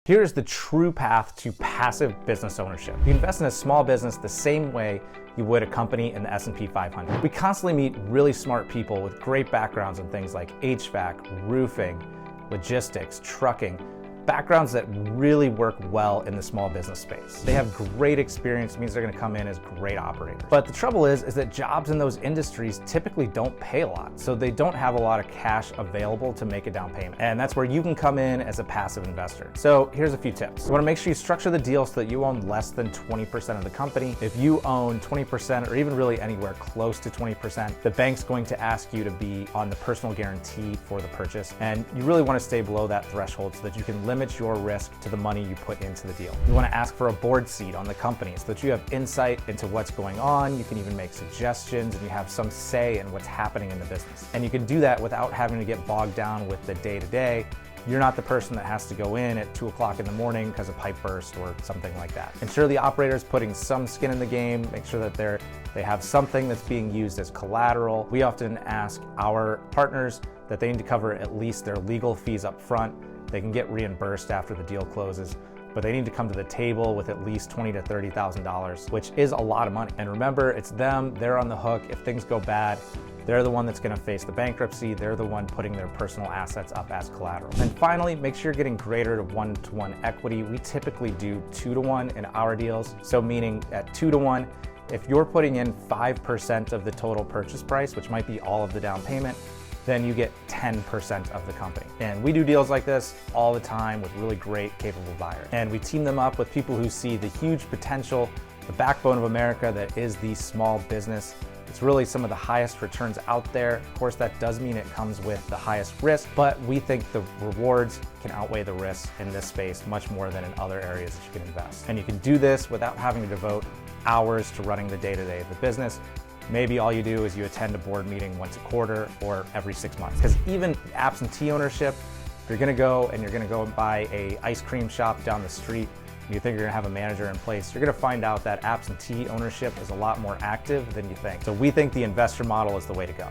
Here's the true path to passive business ownership. You invest in a small business the same way you would a company in the S&P 500. We constantly meet really smart people with great backgrounds in things like HVAC, roofing, logistics, trucking, backgrounds that really work well in the small business space. They have great experience, means they're gonna come in as great operators. But the trouble is that jobs in those industries typically don't pay a lot, so they don't have a lot of cash available to make a down payment. And that's where you can come in as a passive investor. So here's a few tips. You wanna make sure you structure the deal so that you own less than 20% of the company. If you own 20% or even really anywhere close to 20%, the bank's going to ask you to be on the personal guarantee for the purchase. And you really wanna stay below that threshold so that you can limit your risk to the money you put into the deal. You want to ask for a board seat on the company so that you have insight into what's going on. You can even make suggestions and you have some say in what's happening in the business. And you can do that without having to get bogged down with the day-to-day. You're not the person that has to go in at 2 o'clock in the morning because a pipe burst or something like that. Ensure the operator's putting some skin in the game. Make sure that they have something that's being used as collateral. We often ask our partners that they need to cover at least their legal fees up front. They can get reimbursed after the deal closes, but they need to come to the table with at least $20,000 to $30,000, which is a lot of money. And remember, it's them, they're on the hook. If things go bad, they're the one that's gonna face the bankruptcy. They're the one putting their personal assets up as collateral. And finally, make sure you're getting greater to 1-to-1 equity. We typically do 2-to-1 in our deals. So meaning at 2-to-1, if you're putting in 5% of the total purchase price, which might be all of the down payment, then you get 10% of the company. And we do deals like this all the time with really great, capable buyers. And we team them up with people who see the huge potential, the backbone of America that is the small business. It's really some of the highest returns out there. Of course, that does mean it comes with the highest risk, but we think the rewards can outweigh the risks in this space much more than in other areas that you can invest. And you can do this without having to devote hours to running the day-to-day of the business. Maybe all you do is you attend a board meeting once a quarter or every 6 months. Because even absentee ownership, if you're gonna go and buy a ice cream shop down the street, and you think you're gonna have a manager in place, you're gonna find out that absentee ownership is a lot more active than you think. So we think the investor model is the way to go.